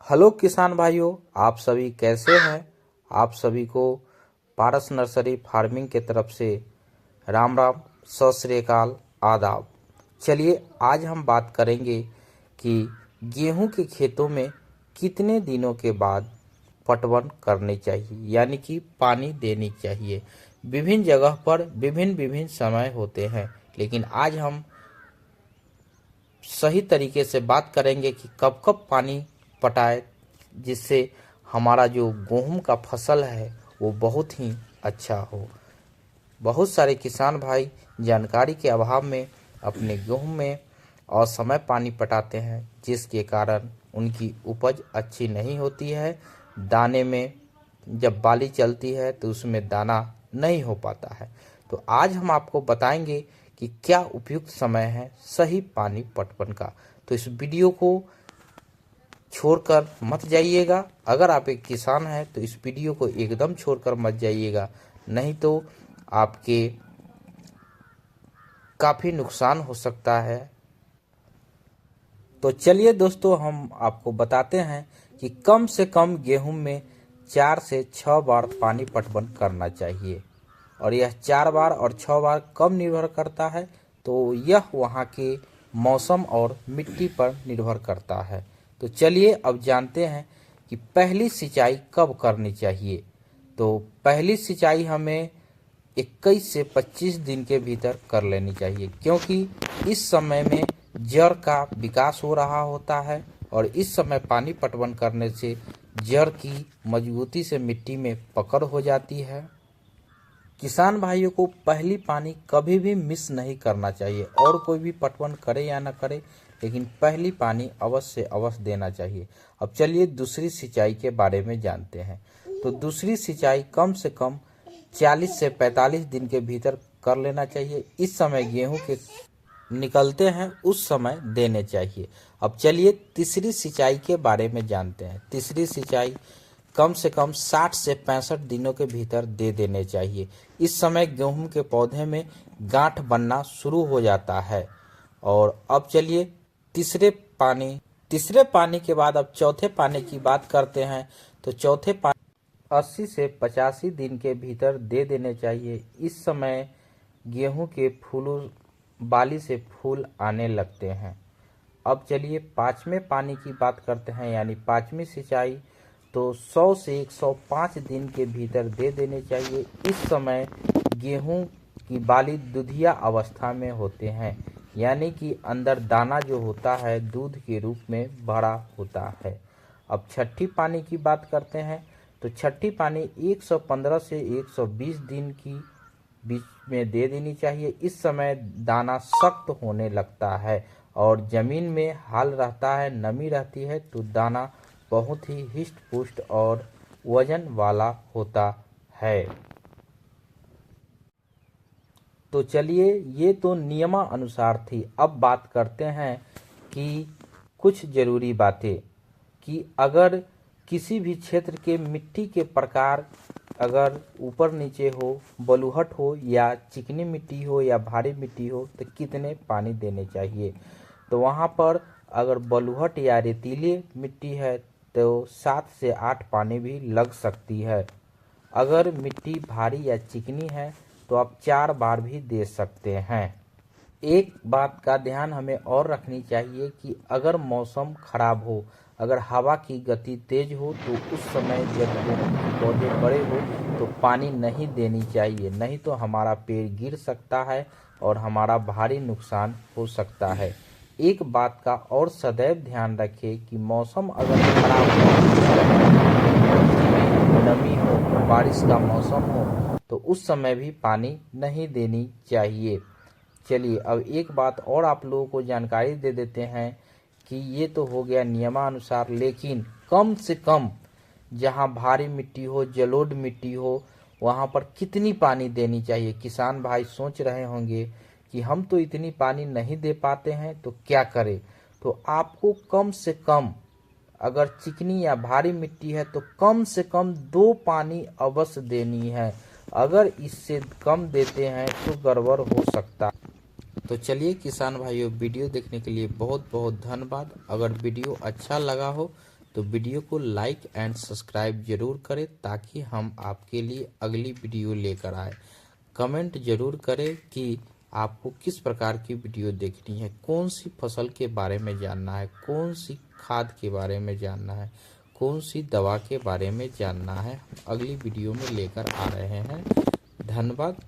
Hello किसान भाइयों, आप सभी कैसे हैं। आप सभी को पारस नर्सरी फार्मिंग के तरफ से राम राम, सत श्री अकाल, आदाब। चलिए आज हम बात करेंगे कि गेहूं के खेतों में कितने दिनों के बाद पटवन करनी चाहिए, यानी कि पानी देनी चाहिए। विभिन्न जगह पर विभिन्न विभिन्न समय होते हैं, लेकिन आज हम सही तरीके से बात करेंगे कि कब कब पानी पटाए, जिससे हमारा जो गेहूं का फसल है वो बहुत ही अच्छा हो। बहुत सारे किसान भाई जानकारी के अभाव में अपने गेहूं में असमय पानी पटाते हैं, जिसके कारण उनकी उपज अच्छी नहीं होती है। दाने में जब बाली चलती है तो उसमें दाना नहीं हो पाता है। तो आज हम आपको बताएंगे कि क्या उपयुक्त समय है सही पानी पटवन का। तो इस वीडियो को छोड़कर मत जाइएगा। अगर आप एक किसान हैं तो इस वीडियो को एकदम छोड़कर मत जाइएगा, नहीं तो आपके काफ़ी नुकसान हो सकता है। तो चलिए दोस्तों, हम आपको बताते हैं कि कम से कम गेहूं में 4 से 6 बार पानी पटवन करना चाहिए। और यह 4 बार और 6 बार कब निर्भर करता है, तो यह वहाँ के मौसम और मिट्टी पर निर्भर करता है। तो चलिए अब जानते हैं कि पहली सिंचाई कब करनी चाहिए। तो पहली सिंचाई हमें 21 से 25 दिन के भीतर कर लेनी चाहिए, क्योंकि इस समय में जड़ का विकास हो रहा होता है और इस समय पानी पटवन करने से जड़ की मजबूती से मिट्टी में पकड़ हो जाती है। किसान भाइयों को पहली पानी कभी भी मिस नहीं करना चाहिए, और कोई भी पटवन करे या न करे, लेकिन पहली पानी अवश्य देना चाहिए। अब चलिए दूसरी सिंचाई के बारे में जानते हैं। तो दूसरी सिंचाई कम से कम 40 से 45 दिन के भीतर कर लेना चाहिए। इस समय गेहूं के निकलते हैं उस समय देने चाहिए। अब चलिए तीसरी सिंचाई के बारे में जानते हैं। तीसरी सिंचाई कम से कम 60 से 65 दिनों के भीतर दे देने चाहिए। इस समय गेहूं के पौधे में गांठ बनना शुरू हो जाता है। और अब चलिए तीसरे पानी के बाद अब चौथे पानी की बात करते हैं। तो चौथे पानी 80 से 85 दिन के भीतर दे देने चाहिए। इस समय गेहूं के फूलों बाली से फूल आने लगते हैं। अब चलिए पांचवें पानी की बात करते हैं, यानी पांचवी सिंचाई तो 100 से 105 दिन के भीतर दे देने चाहिए। इस समय गेहूं की बाली दुधिया अवस्था में होते हैं, यानी कि अंदर दाना जो होता है दूध के रूप में भरा होता है। अब छठी पानी की बात करते हैं। तो छठी पानी 115 से 120 दिन की बीच में दे देनी चाहिए। इस समय दाना सख्त होने लगता है और जमीन में हाल रहता है, नमी रहती है, तो दाना बहुत ही हिष्ट पुष्ट और वजन वाला होता है। तो चलिए, ये तो नियमानुसार थी। अब बात करते हैं कि कुछ जरूरी बातें, कि अगर किसी भी क्षेत्र के मिट्टी के प्रकार अगर ऊपर नीचे हो, बलुहट हो या चिकनी मिट्टी हो या भारी मिट्टी हो, तो कितने पानी देने चाहिए। तो वहाँ पर अगर बलुहट या रेतीली मिट्टी है तो 7 से 8 पानी भी लग सकती है। अगर मिट्टी भारी या चिकनी है तो आप 4 बार भी दे सकते हैं। एक बात का ध्यान हमें और रखनी चाहिए कि अगर मौसम खराब हो, अगर हवा की गति तेज हो, तो उस समय जब गेहूं के पौधे बड़े हो तो पानी नहीं देनी चाहिए, नहीं तो हमारा पेड़ गिर सकता है और हमारा भारी नुकसान हो सकता है। एक बात का और सदैव ध्यान रखें कि मौसम अगर खराब हो, नमी हो, बारिश का मौसम हो, तो उस समय भी पानी नहीं देनी चाहिए। चलिए अब एक बात और आप लोगों को जानकारी दे देते हैं कि ये तो हो गया नियमानुसार, लेकिन कम से कम जहाँ भारी मिट्टी हो, जलोढ़ मिट्टी हो, वहाँ पर कितनी पानी देनी चाहिए। किसान भाई सोच रहे होंगे कि हम तो इतनी पानी नहीं दे पाते हैं तो क्या करें। तो आपको कम से कम, अगर चिकनी या भारी मिट्टी है तो कम से कम 2 पानी अवश्य देनी है। अगर इससे कम देते हैं तो गड़बड़ हो सकता है। तो चलिए किसान भाइयों, वीडियो देखने के लिए बहुत बहुत धन्यवाद। अगर वीडियो अच्छा लगा हो तो तो वीडियो को लाइक एंड सब्सक्राइब जरूर करें ताकि हम आपके लिए अगली वीडियो लेकर आए। कमेंट जरूर करें कि आपको किस प्रकार की वीडियो देखनी है, कौन सी फसल के बारे में जानना है, कौन सी खाद के बारे में जानना है, कौन सी दवा के बारे में जानना है, हम अगली वीडियो में लेकर आ रहे हैं। धन्यवाद।